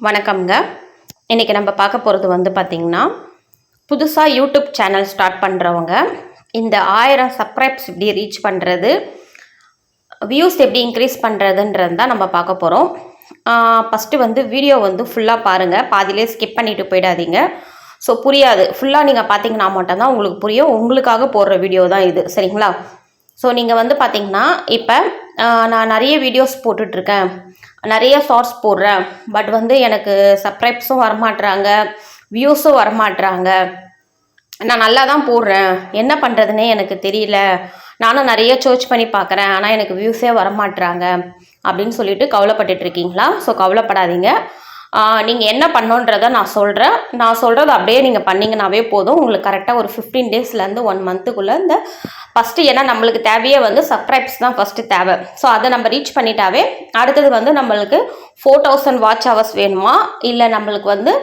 வணக்கம்ங்க. இன்றைக்கி நம்ம பார்க்க போகிறது பார்த்திங்கன்னா, புதுசாக யூடியூப் சேனல் ஸ்டார்ட் பண்ணுறவங்க இந்த 1000 சப்ஸ்கிரைப்ஸ் எப்படி ரீச் பண்ணுறது, வியூஸ் எப்படி இன்க்ரீஸ் பண்ணுறதுன்றது தான் நம்ம பார்க்க போகிறோம். ஃபஸ்ட்டு வீடியோ ஃபுல்லாக பாருங்கள், பாதியிலே ஸ்கிப் பண்ணிவிட்டு போயிடாதீங்க. ஸோ புரியாது, ஃபுல்லாக நீங்கள் பார்த்தீங்கன்னா மட்டும்தான் உங்களுக்கு புரியும். உங்களுக்காக போடுற வீடியோ தான் இது, சரிங்களா? ஸோ நீங்கள் பார்த்தீங்கன்னா இப்போ நான் நிறைய வீடியோஸ் போட்டுட்ருக்கேன், நிறைய ஷார்ட்ஸ் போடுறேன். பட் எனக்கு சப்ஸ்கிரைப்ஸும் வரமாட்றாங்க, வியூஸும் வரமாட்றாங்க. நான் நல்லா தான் போடுறேன், என்ன பண்ணுறதுனே எனக்கு தெரியல. நானும் நிறைய சர்ச் பண்ணி பார்க்குறேன், ஆனால் எனக்கு வியூஸே வரமாட்றாங்க அப்படின்னு சொல்லிட்டு கவலைப்பட்டுட்ருக்கீங்களா? ஸோ கவலைப்படாதீங்க. நீங்கள் என்ன பண்ணோன்றதை நான் சொல்கிறேன். நான் சொல்கிறது அப்படியே நீங்கள் பண்ணிங்கனாவே போதும். உங்களுக்கு கரெக்டாக ஒரு 15 டேஸ்லேருந்து 1 மந்த்துக்குள்ளே இந்த ஃபஸ்ட்டு, ஏன்னா நம்மளுக்கு தேவையே சப்ஸ்கிரைப்ஸ் தான் ஃபஸ்ட்டு தேவை. ஸோ அதை நம்ம ரீச் பண்ணிட்டாவே அடுத்தது நம்மளுக்கு 4000 வாட்ச் ஹவர்ஸ் வேணுமா, இல்லை நம்மளுக்கு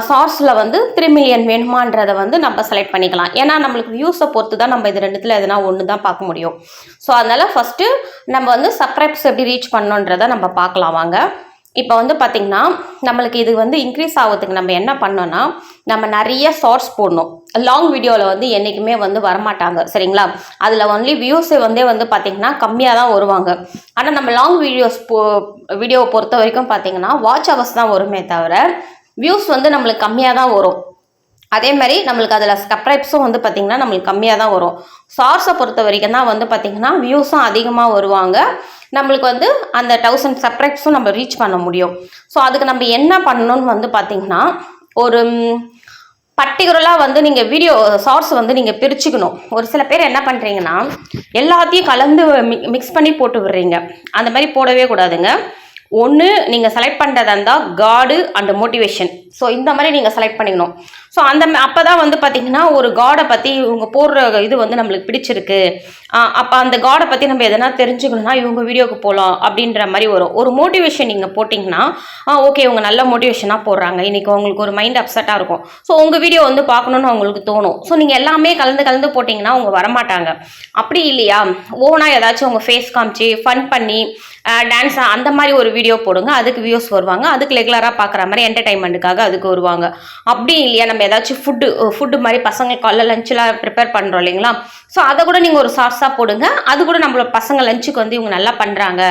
ஷார்ட்ஸில் 3 மில்லியன் வேணுமான்றதை நம்ம செலக்ட் பண்ணிக்கலாம். ஏன்னா நம்மளுக்கு வியூஸை பொறுத்து தான் நம்ம இது ரெண்டுத்தில் எதுனா ஒன்று தான் பார்க்க முடியும். ஸோ அதனால் ஃபஸ்ட்டு நம்ம சப்ஸ்கிரைப்ஸ் எப்படி ரீச் பண்ணணுன்றதை நம்ம பார்க்கலாம் வாங்க. இப்போ பார்த்திங்கன்னா நம்மளுக்கு இது இன்க்ரீஸ் ஆகிறதுக்கு நம்ம என்ன பண்ணோன்னா, நம்ம நிறைய ஷார்ட்ஸ் போடணும். லாங் வீடியோவில் என்றைக்குமே வரமாட்டாங்க, சரிங்களா? அதில் ஒன்லி வியூஸை பார்த்திங்கன்னா கம்மியாக தான் வருவாங்க. ஆனால் நம்ம லாங் வீடியோவை பொறுத்த வரைக்கும் பார்த்திங்கன்னா வாட்ச் ஹவர்ஸ் தான் வருமே தவிர வியூஸ் நம்மளுக்கு கம்மியாக தான் வரும். அதே மாதிரி நம்மளுக்கு அதில் சப்ஸ்கிரைப்ஸும் பார்த்திங்கன்னா நம்மளுக்கு கம்மியாக தான் வரும். ஷார்ட்ஸை பொறுத்த வரைக்கும் தான் பார்த்திங்கன்னா வியூஸும் அதிகமாக வருவாங்க. நம்மளுக்கு அந்த 1000 சப்ஸ்கிரைப்ஸும் நம்ம ரீச் பண்ண முடியும். ஸோ அதுக்கு நம்ம என்ன பண்ணணும்னு பார்த்திங்கன்னா, ஒரு பர்டிகுலராக நீங்கள் ஷார்ட்ஸ் நீங்கள் பிரிச்சுக்கணும். ஒரு சில பேர் என்ன பண்ணுறீங்கன்னா, எல்லாத்தையும் கலந்து மிக்ஸ் பண்ணி போட்டு விடுறீங்க. அந்த மாதிரி போடவே கூடாதுங்க. ஒன்று நீங்கள் செலக்ட் பண்ணுறதா இருந்தால் காடு அண்ட் மோட்டிவேஷன். ஸோ இந்த மாதிரி நீங்கள் செலக்ட் பண்ணிக்கணும். ஸோ அப்போ தான் பார்த்திங்கன்னா ஒரு காடை பற்றி இவங்க போடுற இது நம்மளுக்கு பிடிச்சிருக்கு. அப்போ அந்த காடை பற்றி நம்ம எதனா தெரிஞ்சுக்கணுன்னா இவங்க வீடியோவுக்கு போகலாம் அப்படின்ற மாதிரி வரும். ஒரு மோட்டிவேஷன் நீங்கள் போட்டிங்கன்னா, ஓகே இவங்க நல்ல மோட்டிவேஷனாக போடுறாங்க, இன்றைக்கி உங்களுக்கு ஒரு மைண்ட் அப்செட்டாக இருக்கும். ஸோ உங்கள் வீடியோ பார்க்கணுன்னு அவங்களுக்கு தோணும். ஸோ நீங்கள் எல்லாமே கலந்து போட்டிங்கன்னா அவங்க வரமாட்டாங்க. அப்படி இல்லையா, ஓனாக ஏதாச்சும் உங்கள் ஃபேஸ் காமிச்சு ஃபன் பண்ணி டான்ஸ் அந்த மாதிரி ஒரு வீடியோ போடுங்க, அதுக்கு வியூஸ் வருவாங்க. அதுக்கு ரெகுலராக பார்க்குற மாதிரி என்டர்டைன்மெண்ட்டுக்காக அதுக்கு வருவாங்க. அப்படி இல்லையா, நம்ம ஏதாச்சும் ஃபுட்டு மாதிரி பசங்களுக்கு காலைல லஞ்செலாம் ப்ரிப்பேர் பண்ணுறோம் இல்லைங்களா? ஸோ அதை கூட நீங்கள் ஒரு ஷார்ட்ஸாக போடுங்க. அது கூட நம்மளோட பசங்க லஞ்சுக்கு இவங்க நல்லா பண்ணுறாங்க,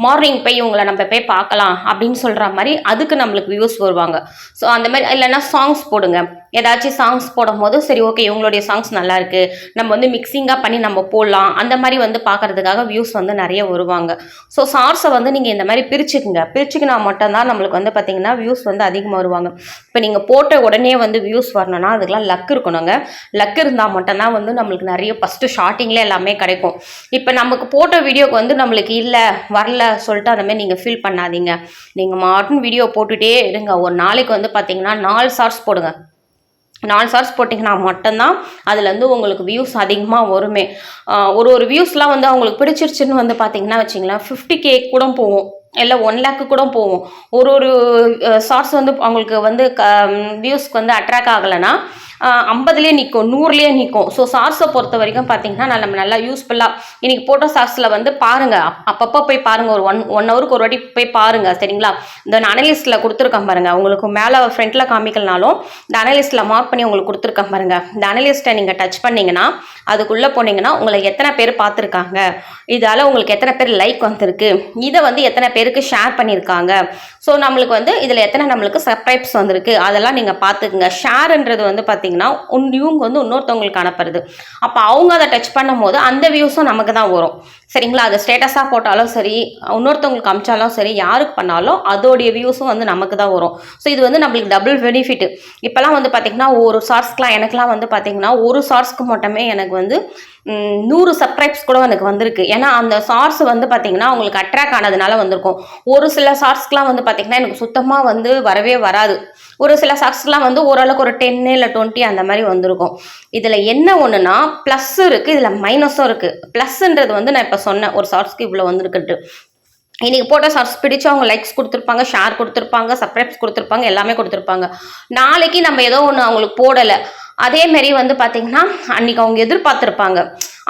மார்னிங் போய் இவங்களை நம்ம போய் பார்க்கலாம் அப்படின்னு சொல்கிற மாதிரி அதுக்கு நம்மளுக்கு வியூஸ் வருவாங்க. ஸோ அந்த மாதிரி இல்லைன்னா சாங்ஸ் போடுங்க. ஏதாச்சும் சாங்ஸ் போடும் போது சரி ஓகே இவங்களுடைய சாங்ஸ் நல்லாயிருக்கு, நம்ம மிக்சிங்காக பண்ணி நம்ம போடலாம், அந்த மாதிரி பார்க்குறதுக்காக வியூஸ் நிறைய வருவாங்க. ஸோ ஷார்ட்ஸை நீங்கள் இந்த மாதிரி பிரிச்சுக்கினா மட்டும்தான் நம்மளுக்கு பார்த்திங்கன்னா வியூஸ் அதிகமாக வருவாங்க. இப்போ நீங்கள் போட்ட உடனே வியூஸ் வரணும்னா அதுக்கெலாம் லக் இருக்கணுங்க. லக் இருந்தால் மட்டும்தான் நம்மளுக்கு நிறைய ஃபஸ்ட்டு ஸ்டார்டிங்கில் எல்லாமே கிடைக்கும். இப்போ நமக்கு போட்ட வீடியோக்கு நம்மளுக்கு இல்லை வரல சொல்லிட்டு அந்த மாதிரி நீங்கள் ஃபீல் பண்ணாதீங்க. நீங்கள் மாட்டும் வீடியோ போட்டுகிட்டே இருங்க. ஒரு நாளைக்கு பார்த்திங்கன்னா 4 ஷார்ட்ஸ் போடுங்க. 4 ஷார்ட்ஸ் போட்டிங்கன்னா மட்டும்தான் அதுலேருந்து உங்களுக்கு வியூஸ் அதிகமாக வருமே. ஒரு வியூஸ்லாம் அவங்களுக்கு பிடிச்சிருச்சுன்னு பார்த்திங்கன்னா வச்சிங்களேன் 50K கூட போகும், இல்லை 1 lakh கூட போகும். ஒரு ஷார்ட்ஸ் அவங்களுக்கு வியூஸ்க்கு அட்ராக்ட் ஆகலைன்னா 50லேயே நிற்கும், 100லேயே நிற்கும். ஸோ ஷார்ட்ஸை பொறுத்த வரைக்கும் பார்த்திங்கன்னா நம்ம நல்லா யூஸ்ஃபுல்லாக இன்றைக்கி போட்டோ ஷார்ட்ஸில் பாருங்கள், அப்பப்போ போய் பாருங்கள். ஒரு ஒன் ஹவருக்கு ஒரு வாட்டி போய் பாருங்கள், சரிங்களா? இந்த அனலிஸ்ட்டில் கொடுத்துருக்கேன் பாருங்கள். உங்களுக்கு மேலே ஃப்ரண்ட்டில் காமிக்கலனாலும் இந்த அனலிஸ்ட்டில் மார்க் பண்ணி உங்களுக்கு கொடுத்துருக்கேன் பாருங்கள். இந்த அனலிஸ்ட்டை நீங்கள் டச் பண்ணிங்கன்னா அதுக்குள்ளே போனீங்கன்னா உங்களை எத்தனை பேர் பார்த்துருக்காங்க, இதால் உங்களுக்கு எத்தனை பேர் லைக் வந்திருக்கு, இதை எத்தனை பேருக்கு ஷேர் பண்ணியிருக்காங்க, ஸோ நம்மளுக்கு இதில் எத்தனை நம்மளுக்கு சப்ஸ்கிரைப்ஸ் வந்திருக்கு, அதெல்லாம் நீங்கள் பார்த்துக்குங்க. ஷேருன்றது பார்த்திங்கன்னா இவங்க இன்னொருத்தவங்களுக்கு அனுப்புறது. அப்போ அவங்க அதை டச் பண்ணும் போது அந்த வியூஸும் நமக்கு தான் வரும், சரிங்களா? அதை ஸ்டேட்டஸாக போட்டாலும் சரி, இன்னொருத்தவங்களுக்கு அமிச்சாலும் சரி, யாருக்கு பண்ணாலும் அதோடைய வியூஸும் நமக்கு தான் வரும். ஸோ இது நம்மளுக்கு டபுள் பெனிஃபிட். இப்போலாம் பார்த்திங்கன்னா ஒரு ஷார்ட்ஸ்க்கெலாம் எனக்குலாம் பார்த்திங்கன்னா ஒரு ஷார்ட்ஸ்க்கு மட்டுமே எனக்கு 100 சப்ஸ்கிரைப்ஸ் கூட எனக்கு வந்திருக்கு. ஏன்னா அந்த ஷார்ட்ஸ் பார்த்திங்கன்னா அவங்களுக்கு அட்ராக்ட் ஆனதுனால வந்திருக்கும். ஒரு சில ஷார்ட்ஸ்க்கெலாம் பார்த்திங்கன்னா எனக்கு சுத்தமாக வரவே வராது. ஒரு சில ஷார்ட்ஸ்க்கெலாம் ஓரளவுக்கு ஒரு 10 இல்லை 20 அந்த மாதிரி வந்திருக்கும். இதில் என்ன ஒன்றுனா ப்ளஸ் இருக்குது, இதில் மைனஸும் இருக்குது. ப்ளஸ்ன்றது நான் இப்போ சொன்னேன் ஒரு ஷார்ட்ஸ்க்கு இவ்வளோ வந்திருக்குட்டு. இன்றைக்கி போட்ட ஷார்ட்ஸ் பிடிச்சி அவங்க லைக்ஸ் கொடுத்துருப்பாங்க, ஷேர் கொடுத்துருப்பாங்க, சப்ஸ்கிரைப்ஸ் கொடுத்துருப்பாங்க, எல்லாமே கொடுத்துருப்பாங்க. நாளைக்கு நம்ம ஏதோ ஒன்று அவங்களுக்கு போடலை, அதேமாரி வந்து பார்த்திங்கன்னா அன்றைக்கி அவங்க எதிர்பார்த்துருப்பாங்க.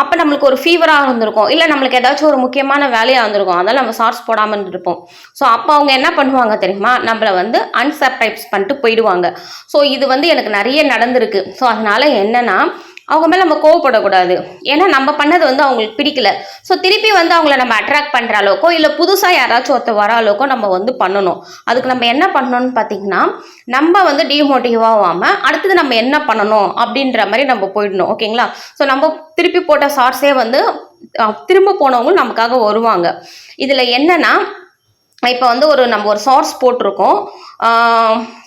அப்போ நம்மளுக்கு ஒரு ஃபீவராக இருந்திருக்கும், இல்லை நம்மளுக்கு ஏதாச்சும் ஒரு முக்கியமான வேலையாக இருந்திருக்கும், அதெல்லாம் நம்ம சார்ஸ் போடாமல் இருந்திருப்போம். ஸோ அப்போ அவங்க என்ன பண்ணுவாங்க தெரியுமா, நம்மளை வந்து அன்சப்ஸ்கிரைப்ஸ் பண்ணிட்டு போயிடுவாங்க. ஸோ இது வந்து எனக்கு நிறைய நடந்திருக்கு. ஸோ அதனால் என்னென்னா அவங்க மேலே நம்ம கோவப்படக்கூடாது. ஏன்னா நம்ம பண்ணது வந்து அவங்களுக்கு பிடிக்கல. ஸோ திருப்பி வந்து அவங்கள நம்ம அட்ராக்ட் பண்ணுற அளவுக்கோ இல்லை புதுசாக யாராச்சும் ஒருத்தர் வர அளவுக்கோ நம்ம வந்து பண்ணணும். அதுக்கு நம்ம என்ன பண்ணணும்னு பார்த்தீங்கன்னா, நம்ம வந்து டிமோட்டிவ் ஆகாமல் அடுத்தது நம்ம என்ன பண்ணணும் அப்படின்ற மாதிரி நம்ம போயிடணும். ஓகேங்களா? ஸோ நம்ம திருப்பி போட்ட ஷார்ட்ஸே வந்து திரும்ப போனவங்களும் நமக்காக வருவாங்க. இதில் என்னன்னா, இப்போ வந்து நம்ம ஒரு ஷார்ட்ஸ் போட்டிருக்கோம்,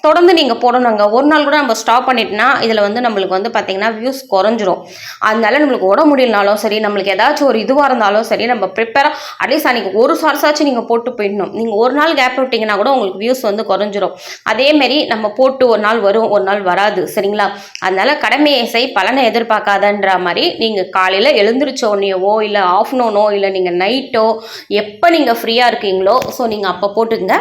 தொடர்ந்து நீங்கள் போடணுங்க. ஒரு நாள் கூட நம்ம ஸ்டாப் பண்ணிட்டோன்னா இதில் வந்து நம்மளுக்கு வந்து பார்த்திங்கன்னா வியூஸ் குறைஞ்சிரும். அதனால நம்மளுக்கு உட முடியலனாலும் சரி, நம்மளுக்கு ஏதாச்சும் ஒரு இதுவாக இருந்தாலும் சரி, நம்ம ப்ரிப்பேராக அட்லீஸ்ட் அன்றைக்கி ஒரு ஷார்ட்ஸாச்சும் நீங்கள் போட்டு போயிடணும். நீங்கள் ஒரு நாள் கேப் விட்டிங்கன்னா கூட உங்களுக்கு வியூஸ் வந்து குறைஞ்சிரும். அதேமாரி நம்ம போட்டு ஒரு நாள் வரும், ஒரு நாள் வராது. சரிங்களா? அதனால் கடமையை செய், பலனை எதிர்பார்க்காதன்ற மாதிரி நீங்கள் காலையில் எழுந்திரிச்ச உடனேவோ இல்லை ஆஃப்டர்நூனோ இல்லை நீங்கள் நைட்டோ எப்போ நீங்கள் ஃப்ரீயாக இருக்கீங்களோ ஸோ நீங்கள் அப்போ போட்டுக்கங்க.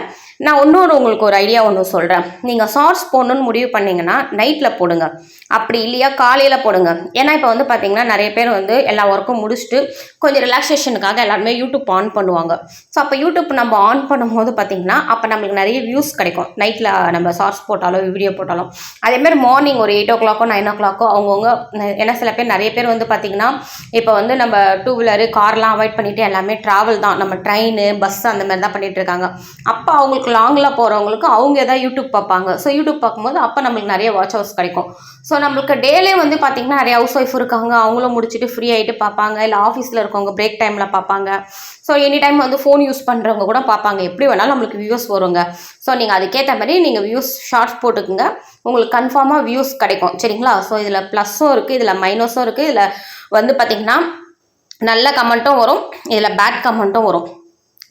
நான் உங்களுக்கு ஒரு ஐடியா ஒன்று சொல்கிறேன். நீங்கள் ஷார்ட்ஸ் போடணுன்னு முடிவு பண்ணிங்கன்னா நைட்டில் போடுங்க, அப்படி இல்லையா காலையில் போடுங்க. ஏன்னா இப்போ வந்து பார்த்திங்கன்னா நிறைய பேர் வந்து எல்லா ஒர்க்கும் முடிச்சுட்டு கொஞ்சம் ரிலாக்ஸேஷனுக்காக எல்லாருமே யூடியூப் ஆன் பண்ணுவாங்க. ஸோ அப்போ யூடியூப் நம்ம ஆன் பண்ணும்போது பார்த்திங்கன்னா அப்போ நம்மளுக்கு நிறைய வியூஸ் கிடைக்கும். நைட்டில் நம்ம ஷார்ட்ஸ் போட்டாலோ வீடியோ போட்டாலும் அதேமாதிரி மார்னிங் ஒரு 8 o'clock 9 o'clock அவங்கவுங்க. ஏன்னா சில பேர் நிறைய பேர் வந்து பார்த்திங்கன்னா இப்போ வந்து நம்ம 2 வீலரு கார்லாம் அவாய்ட் பண்ணிவிட்டு எல்லாமே ட்ராவல் தான், நம்ம ட்ரெயின் பஸ் அந்த மாதிரி தான் பண்ணிகிட்டு இருக்காங்க. அப்போ அவங்களுக்கு லாங்கில் போகிறவங்களுக்கு அவங்க எதாவது யூடியூப் பார்ப்பாங்க. ஸோ யூடியூப் பார்க்கும்போது அப்போ நம்மளுக்கு நிறைய வாட்ச் ஹவர்ஸ் கிடைக்கும். ஸோ நம்மளுக்கு டேலே வந்து பார்த்திங்கன்னா நிறைய ஹவுஸ் ஒய்ஃப் இருக்காங்க, அவங்களும் முடிச்சுட்டு ஃப்ரீ ஆகிட்டு பார்ப்பாங்க, இல்லை ஆஃபீஸில் இருக்கவங்க பிரேக் டைமில் பார்ப்பாங்க. ஸோ எனி டைம் வந்து ஃபோன் யூஸ் பண்ணுறவங்க கூட பார்ப்பாங்க. எப்படி வேணாலும் நம்மளுக்கு வியூஸ் வருங்க. ஸோ நீங்கள் அதுக்கேற்ற மாதிரி நீங்கள் வியூஸ் ஷார்ட்ஸ் போட்டுக்குங்க, உங்களுக்கு கன்ஃபார்மாக வியூஸ் கிடைக்கும். சரிங்களா? ஸோ இதில் ப்ளஸ்ஸும் இருக்குது, இதில் மைனஸும் இருக்குது. இதில் வந்து பார்த்திங்கன்னா நல்ல கமெண்ட்டும் வரும், இதில் பேட் கமெண்ட்டும் வரும்.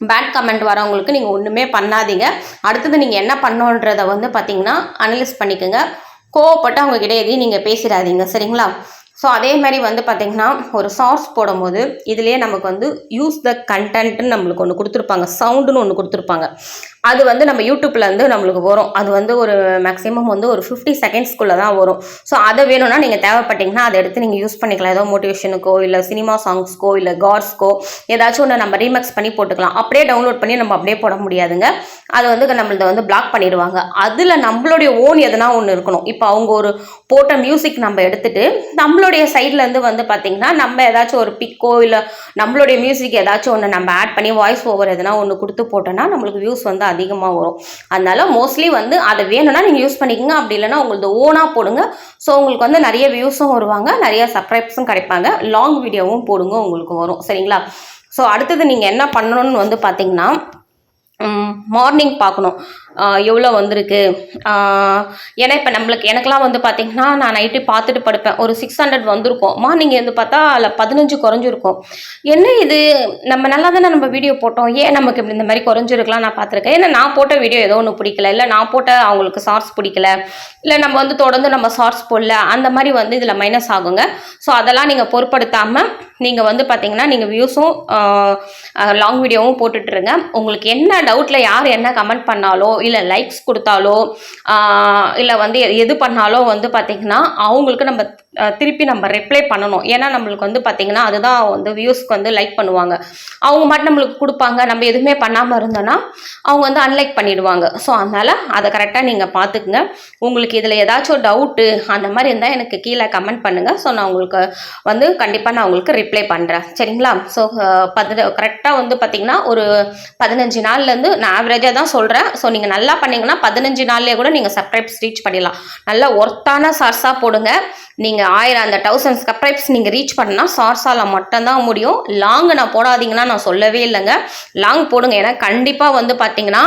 பேட் கமெண்ட் வரவங்களுக்கு நீங்கள் ஒன்றுமே பண்ணாதீங்க. அடுத்தது நீங்கள் என்ன பண்ணணுன்றதை வந்து பார்த்திங்கன்னா அனலைஸ் பண்ணிக்கோங்க. கோவப்பட்டு அவங்கக்கிட்ட எதையும் நீங்கள் பேசிடாதீங்க. சரிங்களா? ஸோ அதே மாதிரி வந்து பார்த்திங்கன்னா ஒரு ஷார்ட்ஸ் போடும்போது இதுலேயே நமக்கு வந்து யூஸ் த கண்டென்ட்னு நம்மளுக்கு ஒன்று கொடுத்துருப்பாங்க, சவுண்டுன்னு ஒன்று கொடுத்துருப்பாங்க. அது வந்து நம்ம யூடியூப்லேருந்து நம்மளுக்கு வரும். அது வந்து ஒரு மேக்ஸிமம் வந்து ஒரு 50 செகண்ட்ஸ்க்குள்ளே தான் வரும். ஸோ அதை வேணும்னா நீங்கள் தேவைப்பட்டிங்கன்னா அதை எடுத்து நீங்கள் யூஸ் பண்ணிக்கலாம். ஏதோ மோட்டிவேஷனுக்கோ இல்லை சினிமா சாங்ஸ்க்கோ இல்லை காட்ஸ்க்கோ ஏதாச்சும் ஒன்று நம்ம ரீமிக்ஸ் பண்ணி போட்டுக்கலாம். அப்படியே டவுன்லோட் பண்ணி நம்ம அப்படியே போட முடியாதுங்க. அது வந்து நம்மளதை வந்து பிளாக் பண்ணிடுவாங்க. அதில் நம்மளுடைய ஓன் எதனா ஒன்று இருக்கணும். இப்போ அவங்க ஒரு போட்ட மியூசிக் நம்ம எடுத்துகிட்டு நம்மளுடைய சைட்லேருந்து வந்து பார்த்திங்கன்னா நம்ம ஏதாச்சும் ஒரு பிக்கோ இல்லை நம்மளுடைய மியூசிக் ஏதாச்சும் ஒன்று நம்ம ஆட் பண்ணி வாய்ஸ் ஓவர் எதனா ஒன்று கொடுத்து போட்டோன்னா நம்மளுக்கு வியூஸ் வந்து அதிகமாக வரும். அதனால மோஸ்ட்லி வந்து அதை வேணும்னா நீங்கள் யூஸ் பண்ணிக்கோங்க, அப்படி இல்லைன்னா உங்களுக்கு ஓனாக போடுங்க. ஸோ உங்களுக்கு வந்து நிறைய வியூஸும் வருவாங்க, நிறைய சப்ஸ்கிரைப்ஸும் கிடைப்பாங்க, லாங் வீடியோவும் போடுங்க, உங்களுக்கு வரும். சரிங்களா? ஸோ அடுத்தது நீங்கள் என்ன பண்ணணும்னு வந்து பார்த்தீங்கன்னா மார்னிங் பார்க்கணும் எவ்வளோ வந்திருக்கு. ஏன்னா இப்போ எனக்கெலாம் வந்து பார்த்திங்கன்னா நான் நைட்டு பார்த்துட்டு படுப்பேன், ஒரு 600 வந்திருக்கும். மார்னிங் வந்து பார்த்தா அதில் 15 குறைஞ்சிருக்கும். என்ன இது, நம்ம நல்லா தானே நம்ம வீடியோ போட்டோம், ஏன் நமக்கு இப்படி இந்த மாதிரி குறைஞ்சிருக்கலாம் நான் பார்த்துருக்கேன். ஏன்னா நான் போட்ட வீடியோ ஏதோ ஒன்று பிடிக்கல, இல்லை நான் போட்ட அவங்களுக்கு ஷார்ட்ஸ் பிடிக்கல, இல்லை நம்ம வந்து தொடர்ந்து நம்ம ஷார்ட்ஸ் போடல, அந்த மாதிரி வந்து இதில் மைனஸ் ஆகுங்க. ஸோ அதெல்லாம் நீங்கள் பொருட்படுத்தாமல் நீங்கள் வந்து பார்த்திங்கன்னா நீங்கள் வியூஸும் லாங் வீடியோவும் போட்டுட்ருங்க. உங்களுக்கு என்ன டவுட்டில் யார் என்ன கமெண்ட் பண்ணாலோ இல்லை லைக்ஸ் கொடுத்தாலோ இல்லை வந்து எது பண்ணாலோ வந்து பார்த்திங்கன்னா அவங்களுக்கு நம்ம திருப்பி நம்ம ரிப்ளை பண்ணணும். ஏன்னா நம்மளுக்கு வந்து பார்த்திங்கன்னா அதுதான் வந்து வியூஸ்க்கு வந்து லைக் பண்ணுவாங்க. அவங்க மட்டும் நம்மளுக்கு கொடுப்பாங்க, நம்ம எதுவுமே பண்ணாமல் இருந்தோன்னா அவங்க வந்து அன்லைக் பண்ணிடுவாங்க. ஸோ அதனால் அதை கரெக்டாக நீங்கள் பார்த்துக்குங்க. உங்களுக்கு இதில் ஏதாச்சும் டவுட்டு அந்த மாதிரி இருந்தால் எனக்கு கீழே கமெண்ட் பண்ணுங்கள். ஸோ நான் உங்களுக்கு வந்து கண்டிப்பாக நான் உங்களுக்கு ரிப்ளை பண்ணுறேன். சரிங்களா? ஸோ கரெக்டாக வந்து பார்த்திங்கன்னா ஒரு 15 நாள்லேருந்து நான் ஆவரேஜாக தான் சொல்கிறேன். ஸோ நீங்கள் நல்லா பண்ணிங்கன்னா 15 நாள்லேயே கூட நீங்கள் சப்ஸ்கிரைப்ஸ் ரீச் பண்ணிடலாம். நல்லா ஒர்த்தான ஷார்ட்ஸாக போடுங்க. நீங்கள் 1000 அந்த 1000 சப்ஸ்கிரைப்ஸ் நீங்கள் ரீச் பண்ணால் ஷார்ட்ஸால் மட்டும்தான் முடியும். லாங் நான் போடாதீங்கன்னா நான் சொல்லவே இல்லைங்க, லாங் போடுங்க. ஏன்னா கண்டிப்பாக வந்து பார்த்திங்கன்னா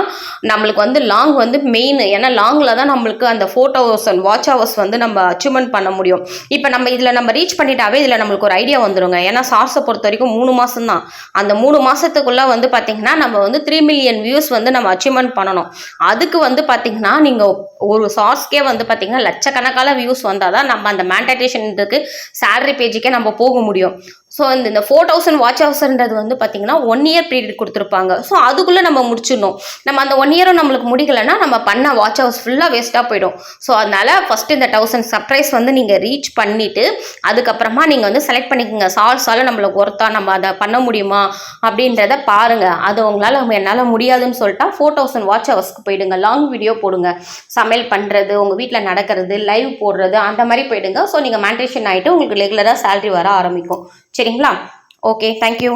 நம்மளுக்கு வந்து லாங் வந்து மெயின். ஏன்னா லாங்கில் தான் நம்மளுக்கு அந்த ஃபோட்டோஸ் அண்ட் வாட்ச் ஹவர்ஸ் வந்து நம்ம அச்சீவ்மெண்ட் பண்ண முடியும். இப்போ நம்ம இதில் நம்ம ரீச் பண்ணிட்டாவே இதில் நம்மளுக்கு ஒரு ஐடியா வந்துடுங்க. ஏன்னா ஷார்ட்ஸை பொறுத்த வரைக்கும் 3 மாதம் தான். அந்த 3 மாதத்துக்குள்ளே வந்து பார்த்திங்கன்னா நம்ம வந்து 3 மில்லியன் வியூஸ் வந்து நம்ம அச்சீவ்மெண்ட் பண்ணணும். அதுக்கு வந்து பார்த்திங்கன்னா நீங்கள் ஒரு ஷார்ட்ஸ்க்கே வந்து பார்த்திங்கன்னா லட்சக்கணக்கான வியூஸ் வந்தால் தான் நம்ம அந்த மானிட்டைசேஷனுக்கு சேலரி பேஜுக்கே நம்ம போக முடியும். ஸோ இந்த 4000 வாட்ச் ஹவர்ஸ்ன்றது வந்து பார்த்தீங்கன்னா 1 இயர் பீரியட் கொடுத்துருப்பாங்க. ஸோ அதுக்குள்ளே நம்ம முடிச்சிடணும். நம்ம அந்த 1 இயரும் நம்மளுக்கு முடிக்கலைன்னா நம்ம பண்ண வாட்ச் ஹவர்ஸ் ஃபுல்லாக வேஸ்ட்டாக போயிடும். ஸோ அதனால் ஃபஸ்ட்டு இந்த 1000 சப்ஸ்கிரைஸ் வந்து நீங்கள் ரீச் பண்ணிவிட்டு அதுக்கப்புறமா நீங்கள் வந்து செலக்ட் பண்ணிக்கோங்க. சால்ஸால் நம்மளுக்கு ஒர்த்தா நம்ம அதை பண்ண முடியுமா அப்படின்றத பாருங்கள். அது உங்களால் என்னால் முடியாதுன்னு சொல்லிட்டா 4000 வாட்ச் ஹவர்ஸ்க்கு போயிடுங்க. லாங் வீடியோ போடுங்க. சமையல் பண்ணுறது, உங்கள் வீட்டில் நடக்கிறது, லைவ் போடுறது, அந்த மாதிரி போயிடுங்க. ஸோ நீங்கள் மானிட்டேஷன் ஆகிட்டு உங்களுக்கு ரெகுலராக சேலரி வர ஆரம்பிக்கும். சரிங்களா? Okay, thank you.